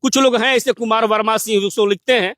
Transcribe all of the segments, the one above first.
कुछ लोग हैं ऐसे कुमार वर्मा सिंह उसको लिखते हैं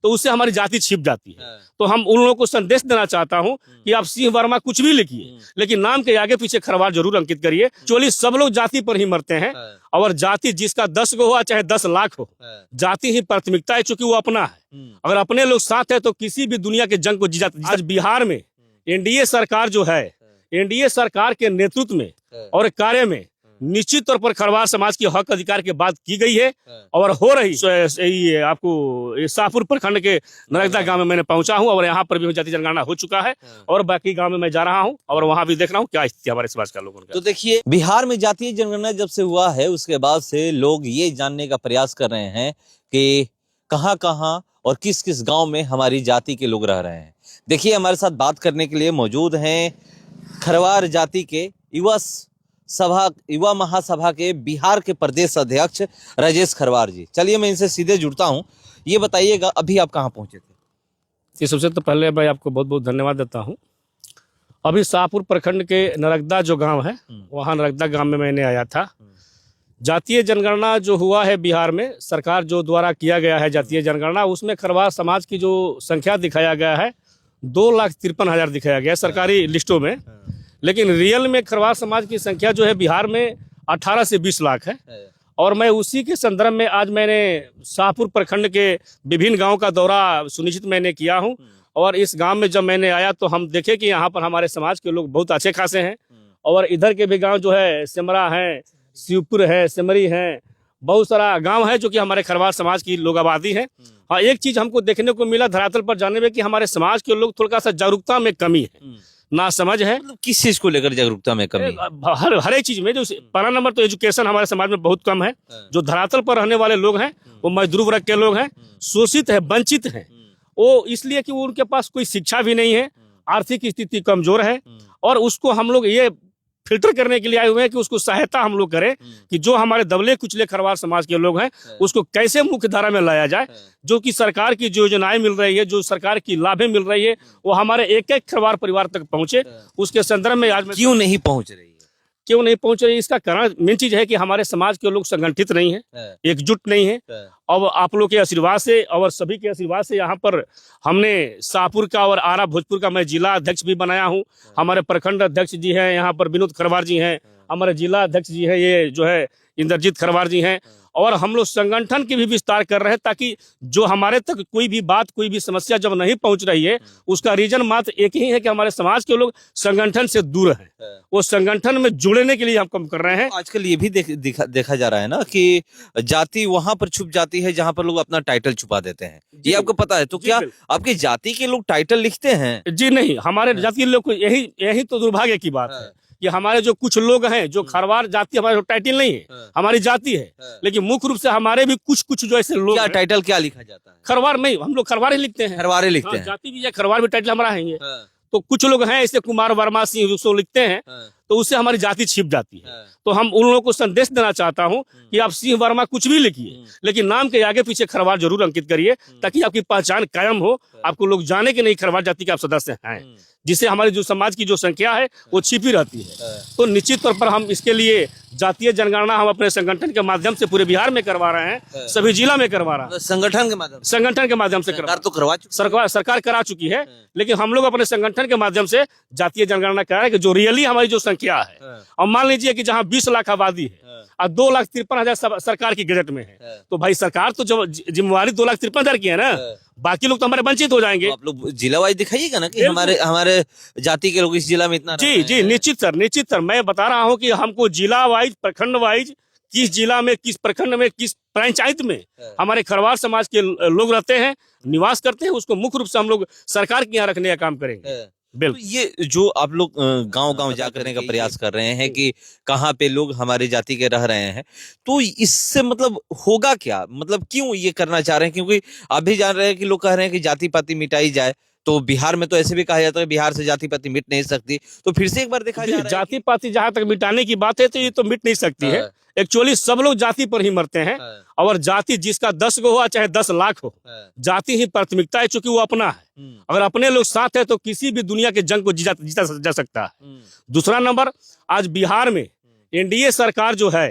तो उससे हमारी जाति छिप जाती है। तो हम उन लोगों को संदेश देना चाहता हूं कि आप सिंह वर्मा कुछ भी लिखिए, लेकिन नाम के आगे पीछे खरवार जरूर अंकित करिए। एक्चुअली सब लोग जाति पर ही मरते हैं, और जाति जिसका 10 गो हुआ चाहे 10 लाख हो, जाति ही प्राथमिकता है, चूंकि वो अपना है। अगर अपने लोग साथ है तो किसी भी दुनिया के जंग को जीता। आज बिहार में एनडीए सरकार जो है, एनडीए सरकार के नेतृत्व में और कार्य में निश्चित तौर पर खरवार समाज की हक अधिकार की बात की गई है और हो रही। आपको शाहपुर प्रखंड के नरगदा गांव में मैंने पहुंचा हूं और यहाँ पर भी जाति जनगणना हो चुका है और बाकी गांव में मैं जा रहा हूं और वहां भी देख रहा हूं क्या स्थिति हमारे समाज का लोगों का। तो देखिए, बिहार में जातीय जनगणना जब से हुआ है उसके बाद से लोग ये जानने का प्रयास कर रहे हैं कि कहाँ कहाँ और किस किस गाँव में हमारी जाति के लोग रह रहे हैं। देखिए, हमारे साथ बात करने के लिए मौजूद हैं खरवार जाति के युवा महासभा के बिहार के प्रदेश अध्यक्ष राजेश खरवार जी। चलिए मैं इनसे सीधे जुड़ता हूं। ये बताइएगा, अभी आप कहां पहुंचे थे? ये सबसे तो पहले मैं आपको बहुत बहुत धन्यवाद देता हूं। अभी शाहपुर प्रखंड के नरगदा जो गांव है, वहां नरगदा गांव में मैंने आया था। जातीय जनगणना जो हुआ है बिहार में, सरकार जो द्वारा किया गया है जातीय जनगणना, उसमें खरवार समाज की जो संख्या दिखाया गया है 2,53,000 दिखाया गया है सरकारी लिस्टों में, लेकिन रियल में खरवार समाज की संख्या जो है बिहार में 18 से 20 लाख है। और मैं उसी के संदर्भ में आज मैंने शाहपुर प्रखंड के विभिन्न गांव का दौरा सुनिश्चित मैंने किया हूं। और इस गांव में जब मैंने आया तो हम देखे कि यहाँ पर हमारे समाज के लोग बहुत अच्छे खासे हैं। और इधर के भी गांव जो है, सिमरा है, शिवपुर है, सिमरी है, बहुत सारा गांव है जो कि हमारे खरवार समाज की लोग आबादी है। हाँ, एक चीज हमको देखने को मिला धरातल पर जाने में कि हमारे समाज के लोग थोड़ा सा जागरूकता में कमी है, ना समझ है। मतलब किस चीज को लेकर जागरूकता में कमी? हर एक चीज में। जो पहला नंबर तो एजुकेशन हमारे समाज में बहुत कम है। जो धरातल पर रहने वाले लोग हैं वो मजदूर वर्ग के लोग हैं, शोषित है, वंचित हैं। वो इसलिए कि उनके पास कोई शिक्षा भी नहीं है, आर्थिक स्थिति कमजोर है। और उसको हम लोग ये फिल्टर करने के लिए आए हुए हैं कि उसको सहायता हम लोग करें कि जो हमारे दबले कुचले खरवार समाज के लोग हैं उसको कैसे मुख्य धारा में लाया जाए। जो कि सरकार की जो योजनाएं मिल रही है, जो सरकार की लाभें मिल रही है, वो हमारे एक एक खरवार परिवार तक पहुंचे। उसके संदर्भ में आज क्यों नहीं पहुंच रही है? क्यों नहीं पहुंच रही, इसका कारण मेन चीज है कि हमारे समाज के लोग संगठित नहीं है, एकजुट नहीं है। अब आप लोग के आशीर्वाद से और सभी के आशीर्वाद से यहाँ पर हमने शाहपुर का और आरा भोजपुर का मैं जिला अध्यक्ष भी बनाया हूँ। हमारे प्रखंड अध्यक्ष जी हैं यहाँ पर विनोद खरवार जी हैं, हमारे जिला अध्यक्ष जी हैं ये जो है इंद्रजीत खरवार जी हैं। और हम लोग संगठन की भी विस्तार कर रहे हैं ताकि जो हमारे तक कोई भी बात, कोई भी समस्या जब नहीं पहुंच रही है, उसका रीजन मात्र एक ही है कि हमारे समाज के लोग संगठन से दूर हैं। वो संगठन में जुड़ने के लिए हम काम कर रहे हैं। आजकल ये भी देखा जा रहा है ना कि जाति वहां पर छुप जाती है जहां पर लोग अपना टाइटल छुपा देते हैं। ये आपको पता है? तो क्या आपकी जाति के लोग टाइटल लिखते हैं? जी नहीं, हमारे जाति के लोग को यही तो दुर्भाग्य की बात है कि हमारे जो कुछ लोग हैं जो खरवार जाति, हमारे टाइटल नहीं है, हमारी जाति है, लेकिन मुख्य रूप से हमारे भी कुछ जो ऐसे लोग। क्या टाइटल क्या लिखा जाता है? खरवार नहीं, हम लोग खरवार ही लिखते हैं। खरवार ही लिखते हैं। जाति भी है, खरवार भी टाइटल हमारा है। तो कुछ लोग हैं ऐसे कुमार वर्मा सिंह उसको लिखते हैं तो उससे हमारी जाति छिप जाती है। तो हम उन लोगों को संदेश देना चाहता हूं कि आप सिंह वर्मा कुछ भी लिखिए, लेकिन नाम के आगे पीछे खरवार जरूर अंकित करिए ताकि आपकी पहचान कायम हो, आपको लोग जाने कि नहीं खरवार जाति के आप सदस्य हैं, जिससे हमारे जो समाज की जो संख्या है वो छिपी रहती है। तो निश्चित तौर पर हम इसके लिए जातीय जनगणना हम अपने संगठन के माध्यम से पूरे बिहार में करवा रहे हैं, सभी जिला में करवा रहे हैं। संगठन के माध्यम से सरकार करा चुकी है, लेकिन हम लोग अपने संगठन के माध्यम से जातीय जनगणना करा रहे हैं कि जो रियली हमारी जो संख्या है। और मान लीजिए कि जहाँ 20 लाख आबादी है और 2,53,000 सरकार की गजट में है, तो भाई सरकार तो जिम्मेवारी 2,53,000 की है ना, बाकी लोग तो हमारे वंचित हो जाएंगे। तो आप लोग जिला वाइज दिखाइएगा ना कि हमारे जाति के लोग इस जिला में इतना। जी निश्चित सर, मैं बता रहा हूँ कि हमको जिला वाइज, प्रखंड वाइज, किस जिला में, किस प्रखंड में, किस पंचायत में हमारे खरवार समाज के लोग रहते हैं, निवास करते हैं, उसको मुख्य रूप से हम लोग सरकार के यहाँ रखने का काम करेंगे। तो ये जो आप लोग गांव-गांव जा करने का प्रयास कर रहे हैं कि कहाँ पे लोग हमारी जाति के रह रहे हैं, तो इससे मतलब होगा क्या? मतलब क्यों ये करना चाह रहे हैं? क्योंकि आप भी जान रहे हैं कि लोग कह रहे हैं कि जाति पाति मिटाई जाए, तो बिहार में तो ऐसे भी कहा जाता है बिहार से जाति पाति मिट नहीं सकती। तो फिर से एक बार देखा जा रहा है जाति पाति जहां तक मिटाने की बात है तो ये तो मिट नहीं सकती है। एक्चुअली सब लोग जाति पर ही मरते हैं, और जाति जिसका 10 गो हुआ चाहे 10 लाख हो, जाति ही प्राथमिकता है, चूंकि वो अपना है। अगर अपने लोग साथ है तो किसी भी दुनिया के जंग को जीता जा सकता है। दूसरा नंबर, आज बिहार में एनडीए सरकार जो है,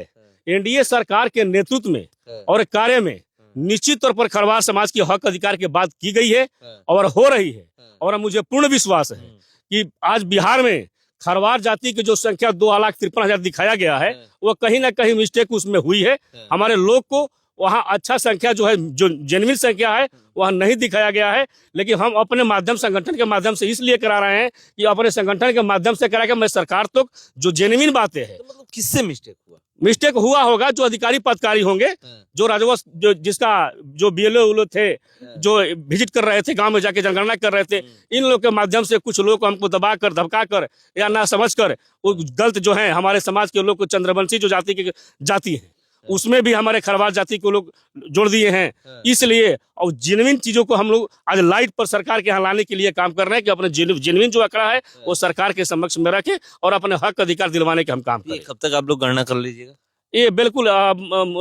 एनडीए सरकार के नेतृत्व में और कार्य में निश्चित तौर पर खरवार समाज की हक अधिकार की बात की गई है और हो रही है। और मुझे पूर्ण विश्वास है कि आज बिहार में खरवार जाति की जो संख्या 2,53,000 दिखाया गया है, वो कहीं ना कहीं मिस्टेक उसमें हुई है। हमारे लोग को वहाँ अच्छा संख्या जो है, जो जेन्युइन संख्या है, वहाँ नहीं दिखाया गया है। लेकिन हम अपने माध्यम, संगठन के माध्यम से इसलिए करा रहे हैं कि अपने संगठन के माध्यम से करा के मैं सरकार तक जो जेन्युइन बातें हैं। तो मतलब किससे मिस्टेक हुआ? मिस्टेक हुआ होगा जो अधिकारी पदाधिकारी होंगे, जो राजस्व, जो जिसका जो बीएलओ थे, जो विजिट कर रहे थे, गांव में जाके जनगणना कर रहे थे, इन लोगों के माध्यम से कुछ लोग हमको दबा कर, धमका कर या ना समझ कर वो गलत जो है हमारे समाज के लोग को, चंद्रवंशी जो जाति है उसमें भी हमारे खरवार जाति को लोग जोड़ दिए हैं। इसलिए और जेन्युइन चीजों को हम लोग आज लाइट पर सरकार के यहाँ लाने के लिए काम कर रहे हैं कि अपने जेन्युइन जो आंकड़ा है वो सरकार के समक्ष में रखे और अपने हक अधिकार दिलवाने के हम काम करें। कब तक आप लोग गणना कर लीजिएगा? ये बिल्कुल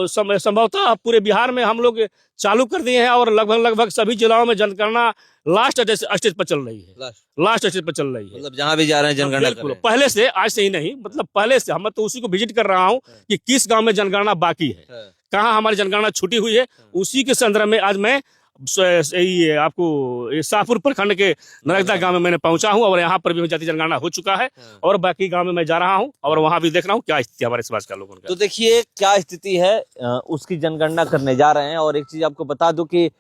संभवतः पूरे बिहार में हम लोग चालू कर दिए हैं और लगभग सभी जिलों में जनगणना लास्ट स्टेज पर चल रही है। लास्ट स्टेज पर चल रही है, मतलब जहाँ भी जा रहे हैं जनगणना कर बिल्कुल रहे हैं। पहले से, आज से ही नहीं, मतलब पहले से। हम तो उसी को विजिट कर रहा हूँ कि किस गांव में जनगणना बाकी है, कहाँ हमारी जनगणना छूटी हुई है। उसी के संदर्भ में आज मैं आपको शाहपुर प्रखंड के नरगदा गांव में मैंने पहुंचा हूं और यहाँ पर भी जाति जनगणना हो चुका है और बाकी गांव में मैं जा रहा हूं और वहां भी देख रहा हूं क्या स्थिति हमारे समाज का लोगों का। तो देखिए क्या स्थिति है, उसकी जनगणना करने जा रहे हैं। और एक चीज आपको बता दूं कि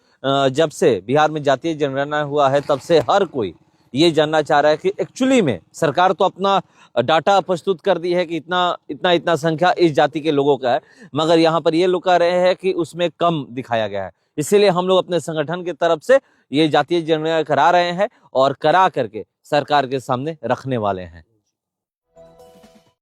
जब से बिहार में जातीय जनगणना हुआ है तब से हर कोई ये जानना चाह रहा है कि एक्चुअली में सरकार तो अपना डाटा प्रस्तुत कर दी है कि इतना संख्या इस जाति के लोगों का है, मगर यहाँ पर ये लोग कह रहे हैं कि उसमें कम दिखाया गया है। इसीलिए हम लोग अपने संगठन की तरफ से ये जातीय जनगणना करा रहे हैं और करा करके सरकार के सामने रखने वाले हैं।